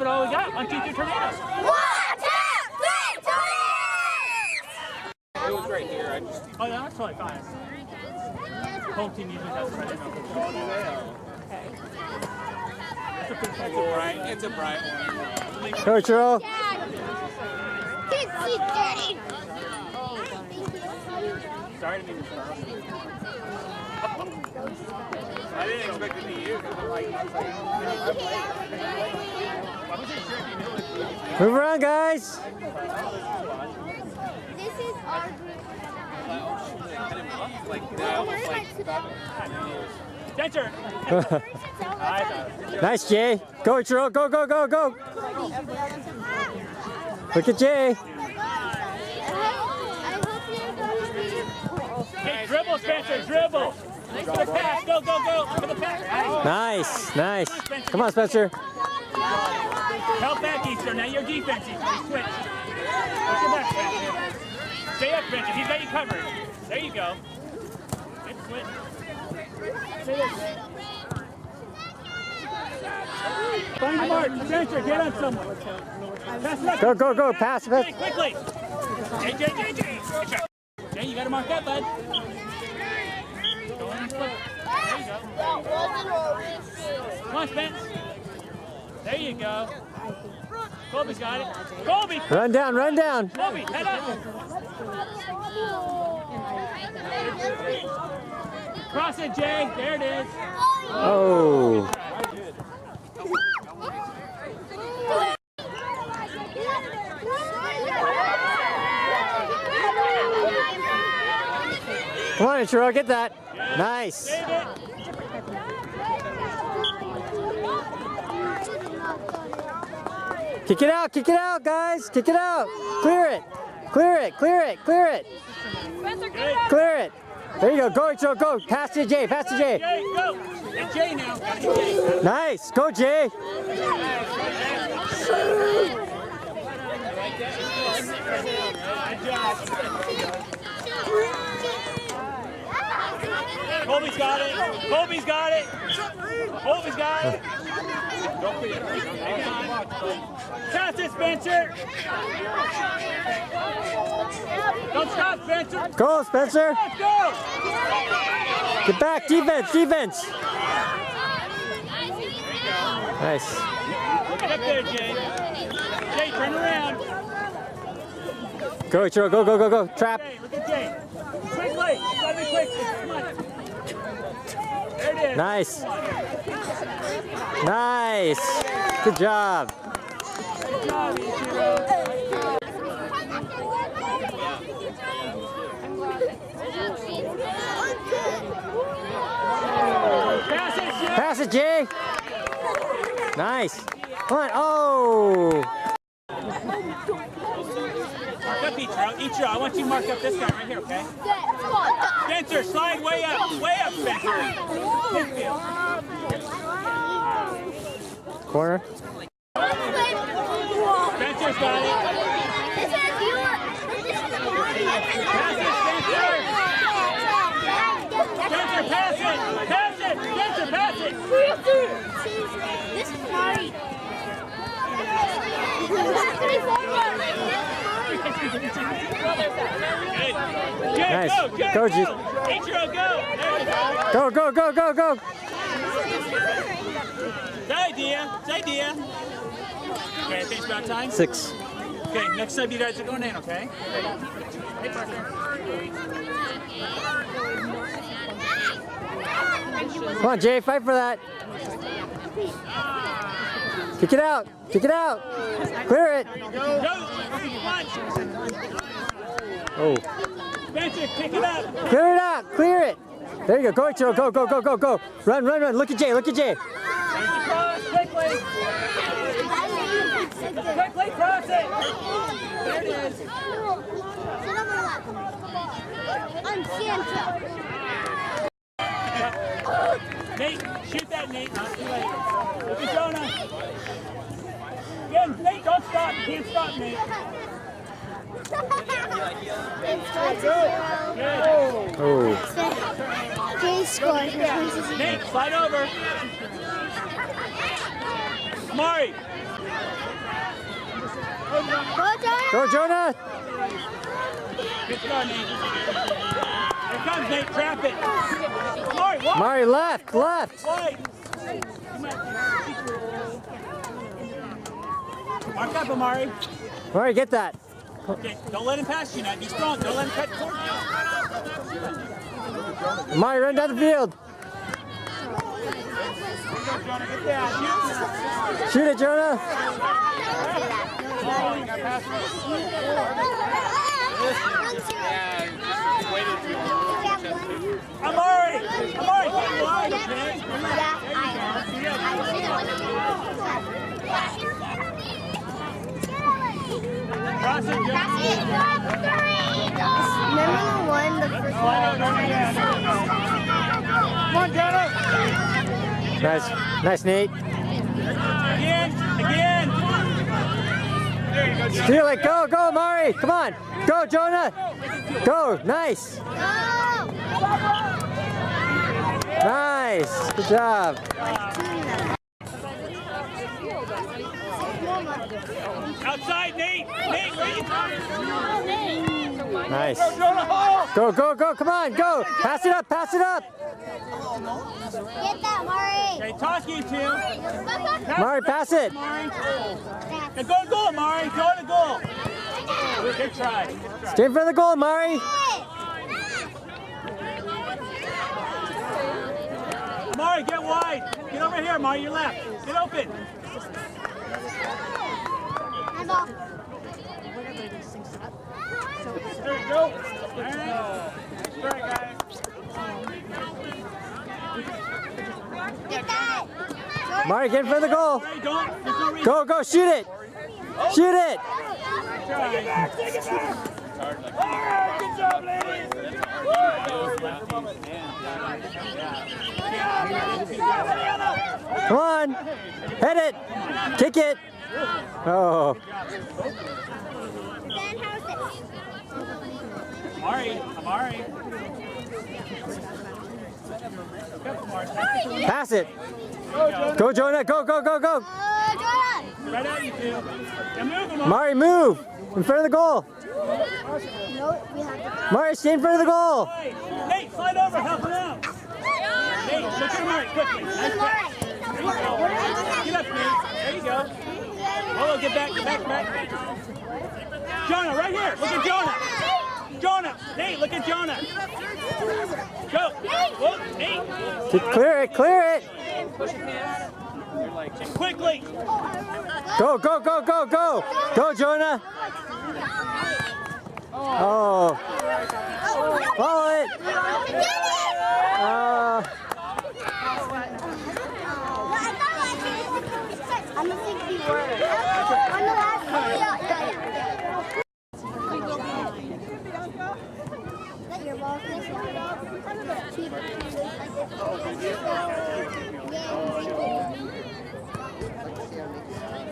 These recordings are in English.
it all we got. 1, 2, 3, tornadoes. 1, 2, 3, tornadoes! It was right here. Oh, yeah, that's totally fine. Home team usually does it. Okay. It's a bright one. Coach Earl. Sorry to be disruptive. I didn't expect it to be you. Move around, guys. This is our group. Center. Nice, Jay. Go, Earl. Go, go, go, go. Look at Jay. Hey, dribble, Spencer, dribble. For the pass, go, go, go. For the pass. Nice, nice. Come on, Spencer. Help back, Easter. Now your defense, Easter. Switch. What's your back, Spencer? Stay up, Spencer. He's got you covered. There you go. Good switch. Stay there. Find the mark. Spencer, get on someone. Pass it up. Go, go, go. Pass it. Quickly. Jay. Jay, you got to mark that, bud. Go in and flip. There you go. Come on, Spence. There you go. Colby's got it. Colby! Run down, run down. Colby, head up. Cross it, Jay. There it is. Oh. Come on, Earl, get that. Nice. Kick it out, guys. Kick it out. Clear it. Clear it. Clear it. Clear it. There you go. Go, Earl, go. Pass to Jay. Pass to Jay. Jay, go. Get Jay now. Gotta get Jay. Nice. Go, Jay. Good job. Colby's got it. Colby's got it. Colby's got it. Pass it, Spencer. Don't stop, Spencer. Go, Spencer. Let's go. Get back. Defense. Nice. Get up there, Jay. Jay, turn around. Go, Earl. Go. Trap. Jay, look at Jay. Quickly. Gotta be quick. Come on. There it is. Nice. Good job. Good job, Ichiro. Pass it, Jay. Nice. Come on. Oh. Mark up, Ichiro. I want you to mark up this guy right here, okay? Spencer, slide way up, Spencer. Midfield. Corner. Spencer's got it. Pass it, Spencer. Spencer, pass it. Spencer, pass it. This is Mari. Nice. Go, G. Ichiro, go. There you go. Go. It's idea. Okay, I think it's about time. 6. Okay, next time you guys are going in, okay? Hey, partner. Come on, Jay, fight for that. Kick it out. Clear it. Go. Oh. Spencer, kick it up. Clear it. There you go. Go, Earl. Go. Run. Look at Jay. Quickly cross it. There it is. I'm Santa. Nate, shoot that, Nate. Not too late. Look at Jonah. Again, Nate, don't stop. You can't stop, Nate. Oh. Jay scored. Nate, slide over. Amari. Go, Jonah. Good start, Nate. Here comes Nate. Trap it. Amari, what? Mari, left, left. Wide. Mark up, Amari. Mari, get that. Okay, don't let him pass you now. Be strong. Don't let him cut towards you. Mari, run down the field. Jonah, get that. Shoot it, Jonah. Amari, get wide, okay? Cross it, Jonah. Remember the one, the first one? Come on, Jonah. Nice, nice, Nate. Again. There you go, Jonah. Feel it, go, go, Mari. Come on. Go, Jonah. Go, nice. Nice, good job. Outside, Nate. Nate, where you going? Nice. Jonah, hold. Go, go, go, come on, go. Pass it up, pass it up. Get that, Mari. Okay, toss you two. Mari, pass it. Mari. And go to goal, Mari. Go to goal. Good try. Stay in front of the goal, Mari. Mari, get wide. Get over here, Mari. Your left. Get open. Handball. There you go. All right. All right, guys. Get that. Mari, get in front of the goal. Mari, don't. There's no reason. Go, go, shoot it. Shoot it. Try. Take it back. All right, good job, ladies. Come on. Hit it. Kick it. Oh. Amari. Pass it. Go, Jonah. Go, go, go, go. Right out, you two. Now move them. Mari, move. In front of the goal. Mari, stay in front of the goal. Nate, slide over. Help him out. Nate, look at Mari quickly. Nice pass. There you go. Get up, Nate. There you go. Oh, get back. Jonah, right here. Look at Jonah. Nate, look at Jonah. Go. Whoa, Nate. Clear it. Quickly. Go, go, go, go, go. Go, Jonah. Oh. Follow it. I'm gonna think the word. On the last one, Let your ball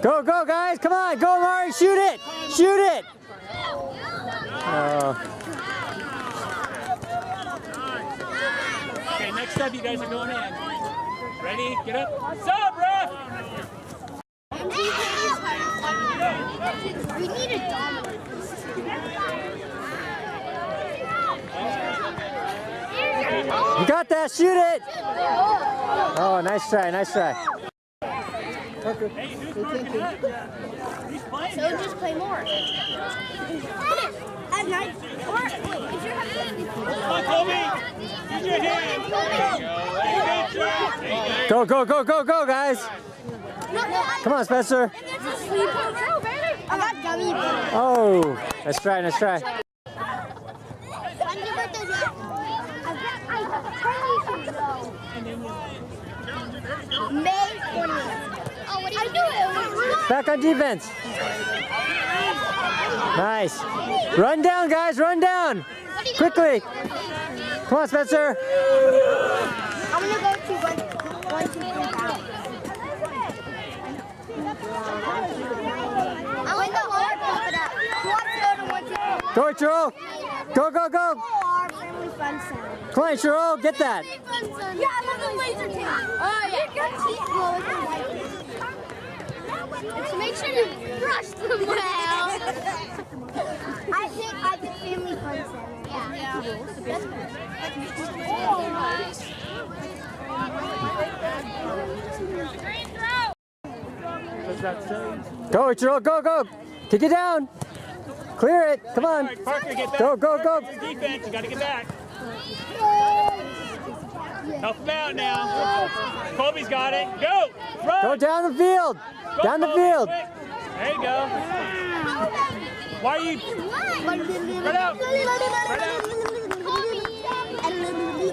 Go, go, guys. Come on. Go, Mari. Shoot it. Shoot it. Okay, next up, you guys are going in. Ready? Get up. Sabra! We need a dominant. You got that. Shoot it. Oh, nice try. Nice try. Hey, who's marking up? He's playing. So just play more. At night. Or if you're having Come on, Kobe. Use your hand. Go, go, go, go, go, guys. Come on, Spencer. I got gummy bears. Oh, nice try. Nice try. May 20th. Oh, what do you do? Back on defense. Nice. Run down, guys. Run down. Quickly. Come on, Spencer. I'm gonna go to 1, 2, 3, 4. I want the hard pump it up. Who wants to go to 1, 2, 3? Go, Cheryl. Go, go, go. Our family fun center. Come on, Cheryl. Get that. Yeah, I love the laser tag. Oh, yeah. So make sure you brush them well. I think family fun center. Yeah. What's that say? Go, Ichiro, go, go. Kick it down. Clear it. Come on. All right, Parker, get back. Go, go, go. Parker, your defense, you got to get back. Help him out now. Colby's got it. Go. Run. Go down the field. Go, Down the Colby, field. quick. There you go. Why are you? Spread out. Spread out.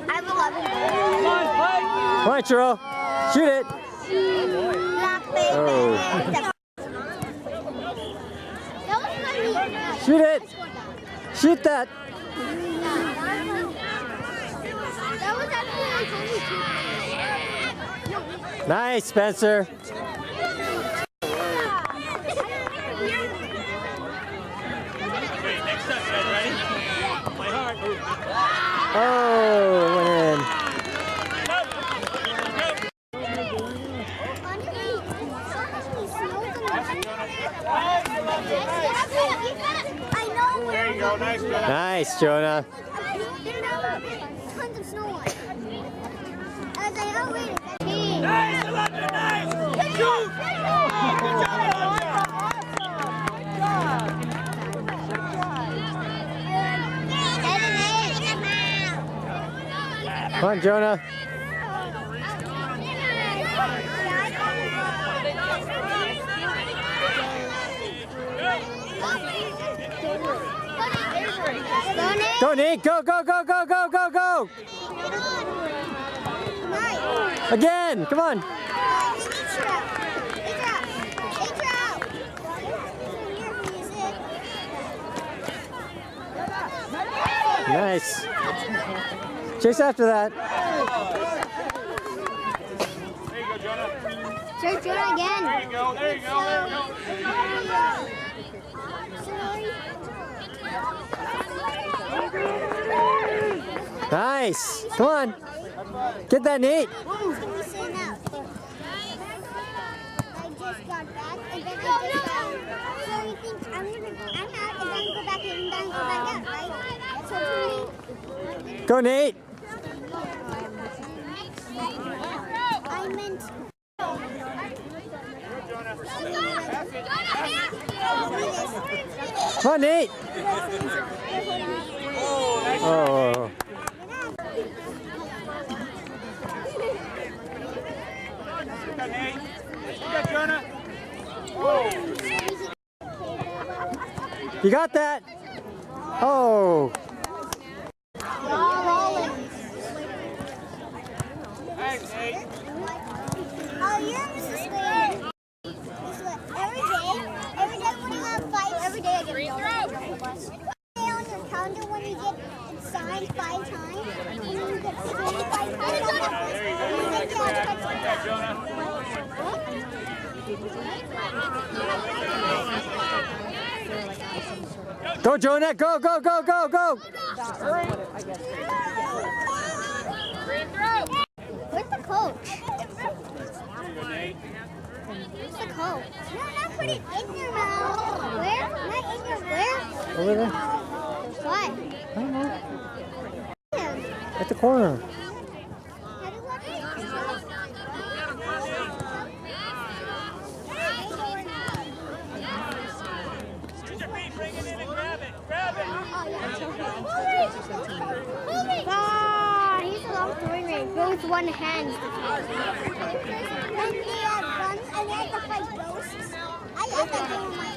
I'm 11. Come on, play. Come on, Ichiro. Shoot it. Oh. Shoot it. Shoot that. Nice, Spencer. Okay, next up, guys, ready? Play hard. Oh, went in. Go. There you go. Nice, Jonah. Nice, Jonah. Tons of snow on. As I already Nice, 11, nice. Shoot. Come on, Jonah. Go, Nate. Go, go, go, go, go, go, go. Again. Come on. Nice. Chase after that. There you go, Jonah. Chase Jonah again. There you go. There you go. There you go. Nice. Come on. Get that, Nate. I just got back and then I just got. So you think I'm out and then go back in and then go back out, right? So Go, Nate. I meant. Come on, Nate. Oh. You got Nate. You got Jonah. Oh. You got that? Oh. Thanks, Nate. Oh, you're Mrs. Slater. Every day when you have fights, every day I get free throw. On your calendar when you get signed 5 times, when you get signed 5 times, There you go. Like that, Jonah. Go, Jonah. Go, go, go, go, go. Where's the coach? There you go, Nate. Where's the coach? No, not put it in your mouth. Where? Not in your where? Over there. What? I don't know. At the corner. How do Use your feet, bring it in and grab it. Grab it. Ah, he's a long throwing range. Go with one hand. And he had guns and he had to fight ghosts. I have to do my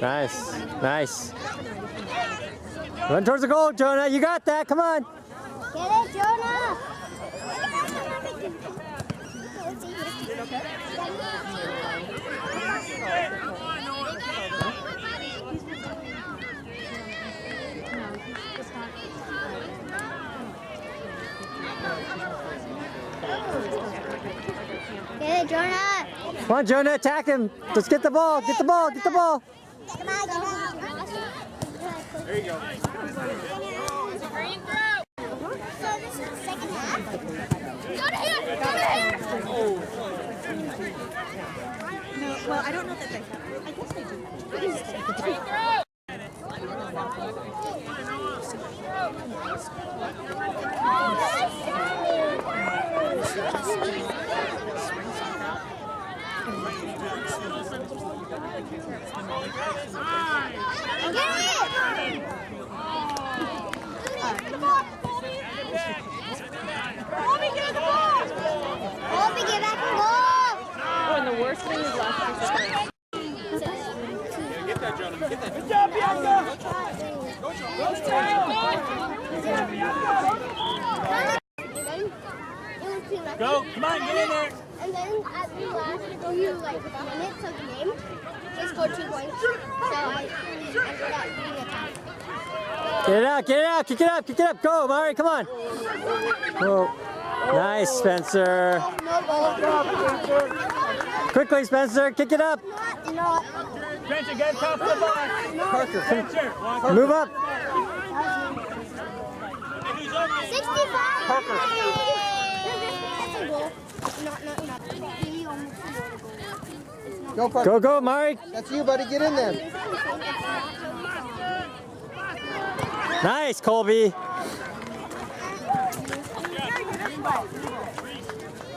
Nice. Nice. Run towards the goal, Jonah. You got that. Come on. Get it, Jonah! Get it, Jonah! Come on, Jonah. Attack him. Let's get the ball. Get the ball. Get the ball. Come on, There you go. Green throw! No, well, I don't know that they have. I guess they do. Oh, and the worst thing is last time. Get that, Jonah. Get that. Good job, Bianca. Go, come on, get in there. And then at the last few minutes of the game, they scored 2 points. So I ended up being a tie. Get it out, get it out, kick it up, kick it up. Go, Mari, come on. Oh. Nice, Spencer. Quickly, Spencer, kick it up. Spencer, get top of the box. Parker, Spencer, move up. 65! Parker. That's a goal. Go, Parker. Go, go, Mari. That's you, buddy. Get in there. Nice, Colby.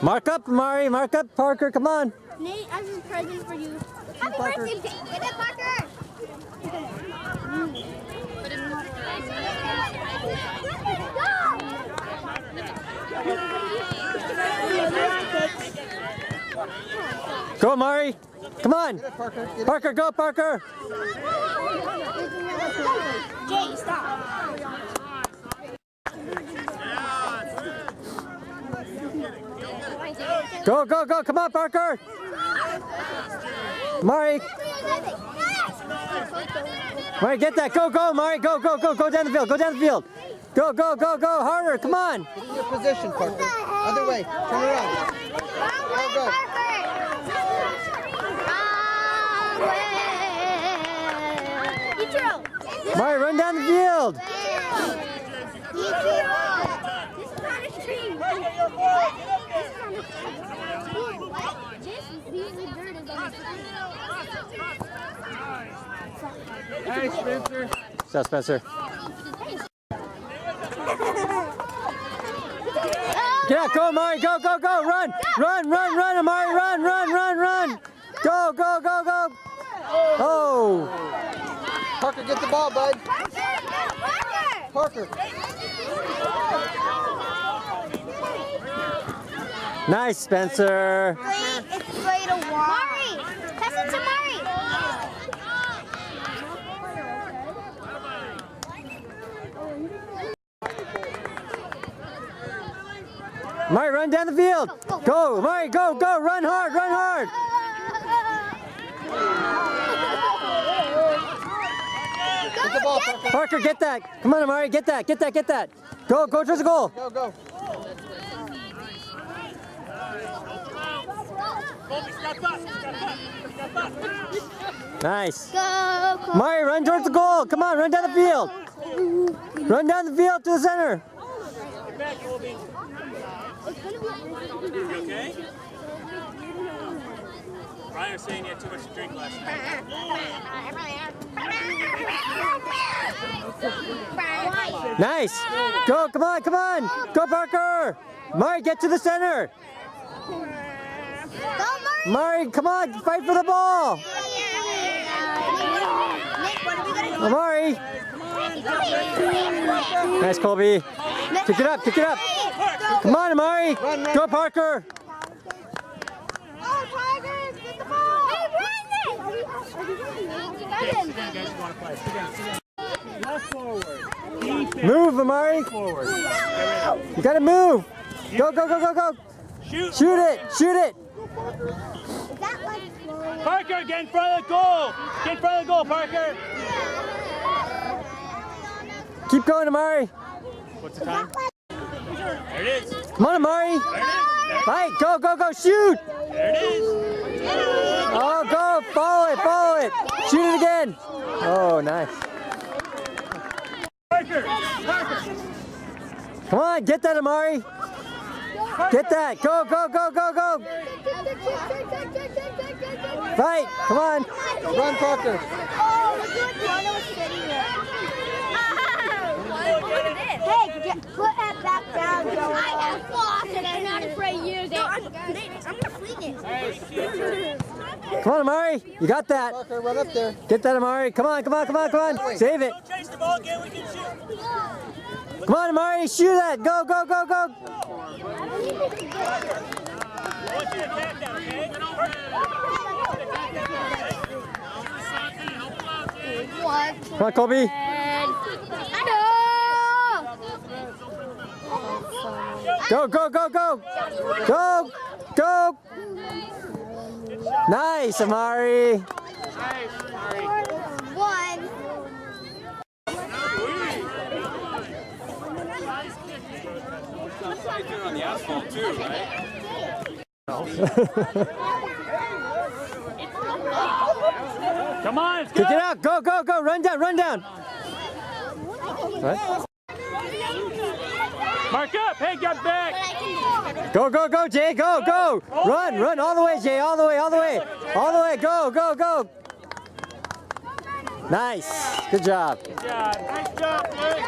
Mark up, Mari. Mark up, Parker. Come on. Nate, I have a present for you. Happy birthday, get it, Parker! Go, Mari. Come on. Get it, Parker. Get it. Parker, go, Parker. Jay, stop. Go, go, go. Come on, Parker. Mari. Mari, get that. Go, go, Mari. Go, go, go. Go down the field. Go down the field. Go, go, go, go. Harder. Come on. Get in your position, Parker. Other way. Turn around. Go, go. Mari, run down the field. Hey, Spencer. What's up, Spencer? Get out, go, Amari, go, go, go, run, run, run, run, Amari, run, run, run, run. Go, go, go, go. Oh. Parker, get the ball, bud. Parker. Nice, Spencer. It's great to watch. Mari, pass it to Mari. Mari, run down the field. Go, Mari, go, go, run hard, run hard. Get the ball, Parker. Parker, get that. Come on, Amari, get that, get that, get that. Go, go towards the goal. Go, go. Colby, step up, step up, step up. Nice. Go, go. Mari, run towards the goal. Come on, run down the field. Run down the field to the center. Get back, Colby. You okay? Ryan was saying he had too much to drink last night. Nice. Go, come on, come on. Go, Parker. Mari, get to the center. Go, Mari. Mari, come on, fight for the ball. Nick, what are we gonna do? Amari. Nice, Colby. Kick it up, kick it up. Come on, Amari. Go, Parker. Oh, Tigers, get the ball. Hey, Brandon. Guys, you want to play? Sit down, sit down. Left forward. Defense. Move, Amari. Forward. You gotta move. Go, go, go, go, go. Shoot. Shoot it, shoot it. Is that like Parker, get in front of the goal. Get in front of the goal, Parker. Keep going, Amari. What's the time? There it is. Come on, Amari. There it is. Fight, go, go, go, shoot. There it is. Oh, go, follow it, follow it. Shoot it again. Oh, nice. Parker. Parker. Come on, get that, Amari. Get that. Go, go, go, go, go. Fight. Come on. Run, Parker. Hey, put that back down, Joe. I have lost and I'm not afraid to use it. I'm gonna fling it. Come on, Amari. You got that. Parker, run up there. Get that, Amari. Come on, come on, come on, come on. Save it. Chase the ball again, we can shoot. Come on, Amari. Shoot that. Go, go, go, go. I want you to attack that, okay? What? Come on, Colby. Go, go, go, go. Go, go. Nice, Amari. One. On the asphalt too, right? Come on, let's Kick go. it out. Go, go, go. Run down, run down. What? Mark up. Hey, get back. Go, go, go, Jay. Go, go. Run, run all the way, Jay. All the way, all the way. All the way. Go, go, go. Nice. Good job. Good job. Nice job, Blake.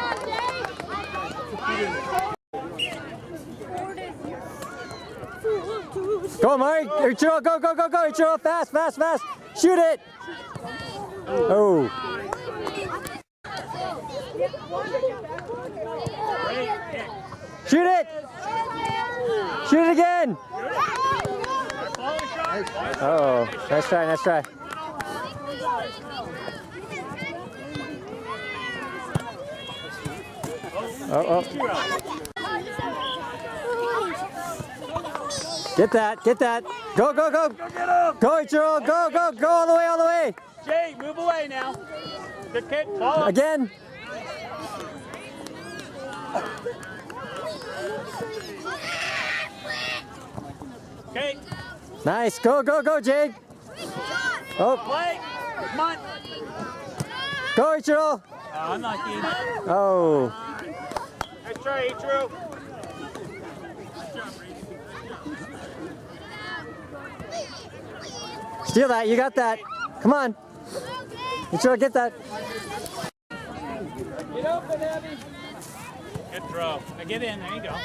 Go, Mari. Ichiro, go, go, go, go. Ichiro, fast, fast, fast. Shoot it. Oh. Shoot it. Shoot it again. Oh, nice try, nice try. Oh, oh. Get that, get that. Go, go, go. Go, Ichiro, go, go, go all the way, all the way. Jay, move away now. Good kick. Ball up. Again. Okay. Nice. Go, go, go, Jake. Oh, Play. Come on. go, Ichiro. Oh, unlucky. Oh. Nice try, Ichiro. Steal that. You got that. Come on. Ichiro, get that. Get open, Abby. Good throw. Now get in. There you go.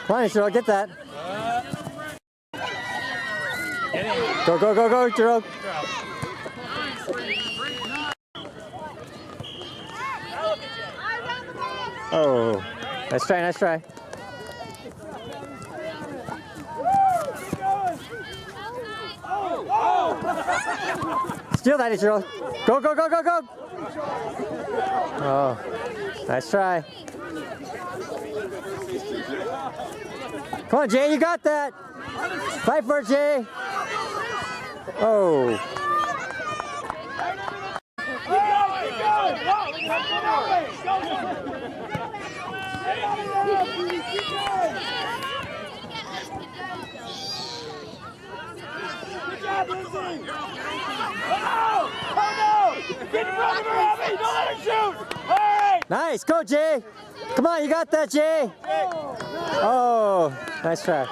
Come on, Ichiro, get that. Get in. Go, go, go, go, Ichiro. Oh, nice try, nice try. Steal that, Ichiro. Go, go, go, go, go. Oh, nice try. Come on, Jay, you got that. Fight for it, Jay. Oh. Nice, go Jay. Come on, you got that, Jay. Oh, nice try.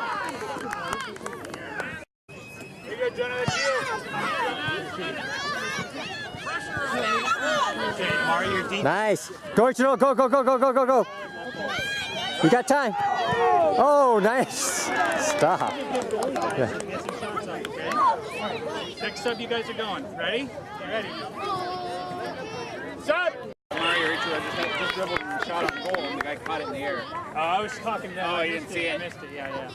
Nice. Go, Ichiro, go, go, go, go, go, go, go. You got time. Oh, nice. Stop. Yeah. Next up, you guys are going. Ready? You ready? Stop! Mario Ichiro just dribbled and shot on goal, and the guy caught it in the air. Oh, I was talking to them. Oh, you didn't see it? I missed it, yeah.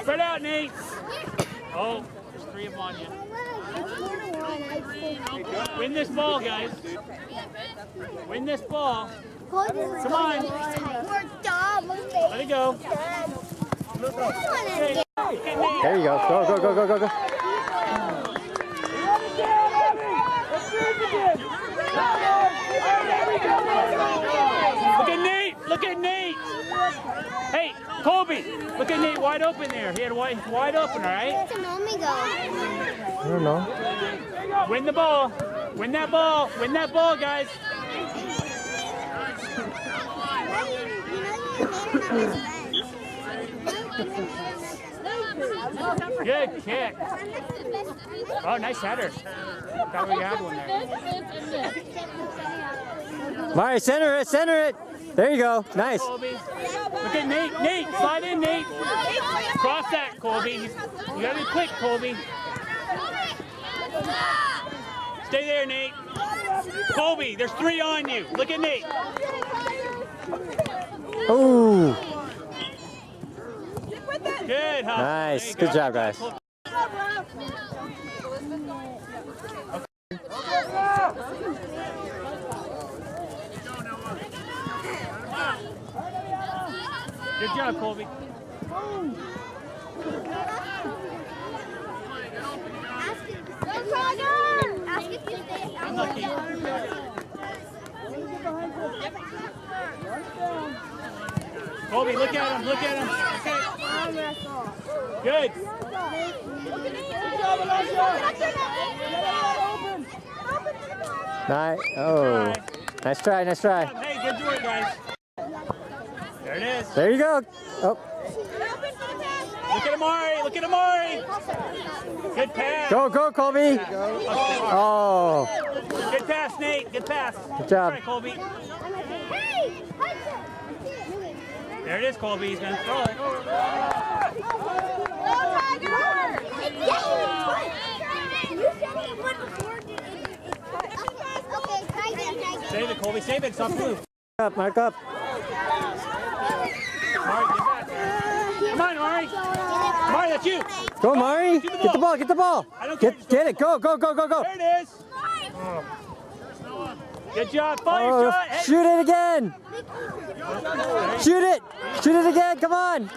Spread out, Nate. Oh, there's 3 of them on you. Win this ball, guys. Win this ball. Come on. We're dumb. Let it go. Okay. There you go. Go, go, go, go, go, go. Look at Nate. Look at Nate. Hey, Colby. Colby, look at Nate wide open there. He had wide open, all right? To Nomi go. I don't know. Win the ball. Win that ball. Win that ball, guys. Good kick. Oh, nice header. Thought we had one there. Mari, center it, center it. There you go. Nice. Colby. Look at Nate. Nate, slide in, Nate. Cross that, Colby. You gotta be quick, Colby. Stay there, Nate. Colby, there's 3 on you. Look at Nate. Ooh. Good, huh? Nice. Good job, guys. Good job, Colby. Unlucky. Colby, look at him. Look at him. Okay. Good. Nice. Oh. Nice try. Nice try. Hey, good work, guys. There it is. There you go. Oh. Look at Amari. Look at Amari. Good pass. Go, go, Colby. Oh. Good pass, Nate. Good pass. Good job. All right, Colby. There it is, Colby. He's going to throw it. Save it, Colby. Save it. It's off blue. Mark up. Mari, get back there. Come on, Mari. Mari, that's you. Go, Mari. Get the ball. Get the ball. Get it. Go, go, go, go, go. There it is. Good job. Follow your shot. Hey. Shoot it again. Shoot it. Shoot it again. Come on.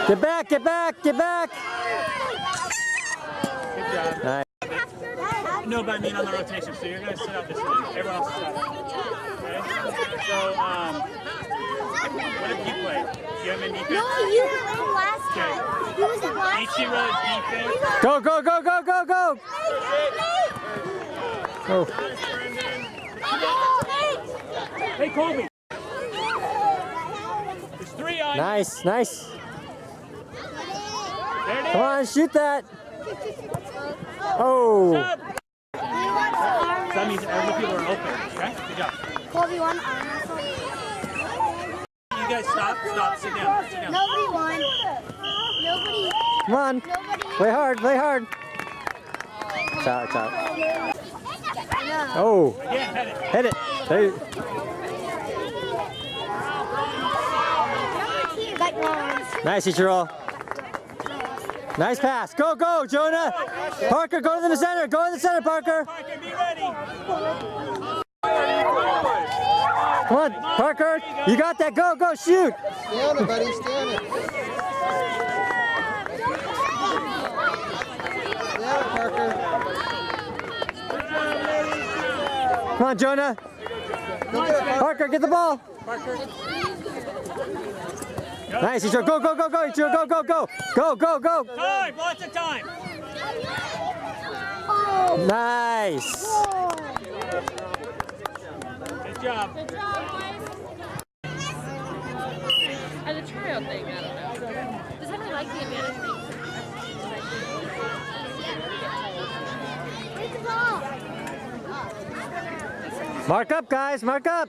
Get back. Get back. Get back. Good job. Nice. No, but I mean on the rotation, so you're going to sit out this way. Everyone else is out. Okay? So, what did you play? Do you have any defense? No, you were in last time. You was in last Ichi wrote defense. Go, go, go, go, go, go. Oh. Hey, Colby. There's 3 on. Nice, nice. There it is. Come on, shoot that. Oh. Up. So that means other people are open. Okay? Good job. Colby won. You guys stop. Stop. Sit down. Sit down. Nobody won. Nobody. Come on. Play hard, play hard. It's out, it's out. Oh. Again, head it. Hit it. There you. Nice, Ichiro. Nice pass. Go, go, Jonah. Parker, go to the center. Go to the center, Parker. Parker, be ready. Come on, Parker. You got that. Go, go, shoot. Stay on it, buddy. Stay on it. Stay on it, Parker. Come on, Jonah. Parker, get the ball. Parker. Nice, Ichiro. Go, go, go, go, Ichiro. Go, go, go. Go, go, go. Time. Lots of time. Nice. Good job. As a tryout thing, I don't know. Does anyone like the advantage thing? Mark up, guys. Mark up.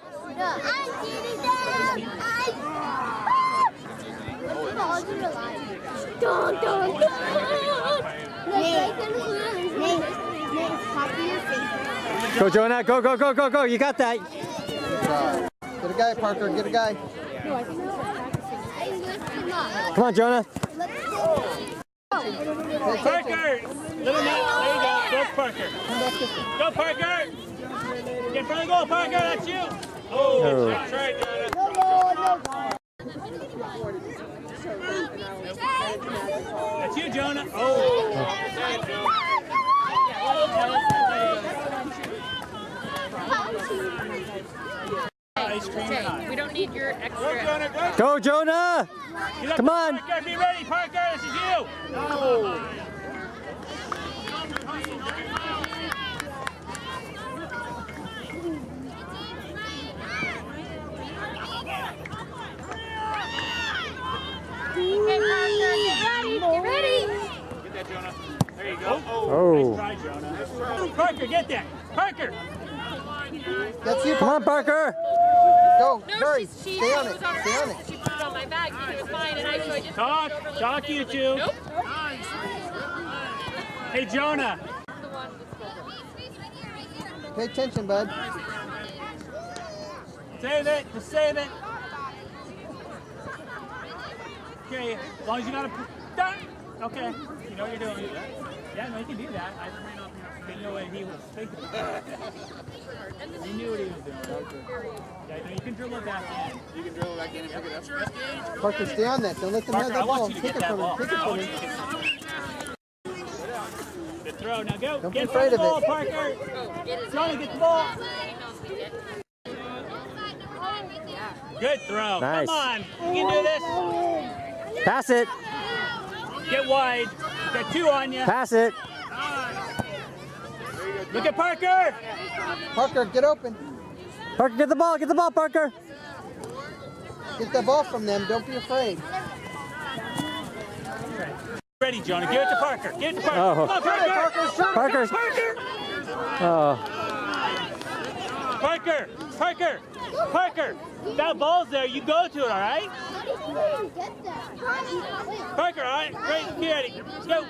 Go, Jonah. Go, go, go, go, go. You got that. Good job. Get a guy, Parker. Get a guy. Come on, Jonah. Parker. Little net. There you go. Go, Parker. Go, Parker. Get in front of the goal, Parker. That's you. Oh, that's right, Jonah. That's you, Jonah. Oh. ice cream or Okay, not. we don't need your Go, extra. Jonah, go. Go, Jonah! Get up Come there, on. Parker, be ready, Parker. This is you. Okay, Parker, get ready. Get that, Jonah. There you go. Oh. Nice try, Jonah. Parker, get that. Parker. That's you. Come on, Parker! Go. No, Hurry. she Stay on it. was on her Stay on ass. it. She put it on my bag, thinking it was mine, and I just Talk. put it over Talk, like you this. two. Nope. Hey, Jonah. The one that's over. Pay attention, bud. Save it. Just save it. Okay, as long as you got a done. Okay, you know what you're doing. Yeah, no, you can do that. I didn't know what he was thinking. He knew what he was doing. Yeah, no, you can dribble it back in. You can drill it back in and pick it up. Parker, stay on that. Don't let them have Parker, that I ball. want you to Take get it that from ball. him. Take it I from want him. you to Good throw. Now go. Don't be Get afraid the of ball, it. Parker. Oh, get his Johnny, get the ball. Good throw. Nice. Come on. You can do this. Pass it! Get wide. Got two on you. Pass it! Look at Parker. Parker, get open. Parker, get the ball! Get the ball, Parker! Get the ball from them. Don't be afraid. Ready, Jonah. Give it to Parker. Give it to Parker. Oh. Come on, Parker. Parker's. Parker. Oh. Parker. Parker. Parker. That ball's there. You go to it, all right? Parker, all right? Great. Be ready. Let's go.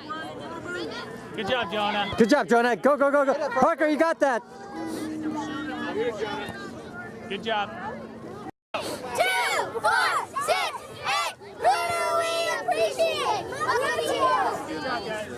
Good job, Jonah. Good job, Jonah. Go, go, go, go. Parker, you got that. Good job. 2, 4, 6, 8. Who do we appreciate? Good job, guys.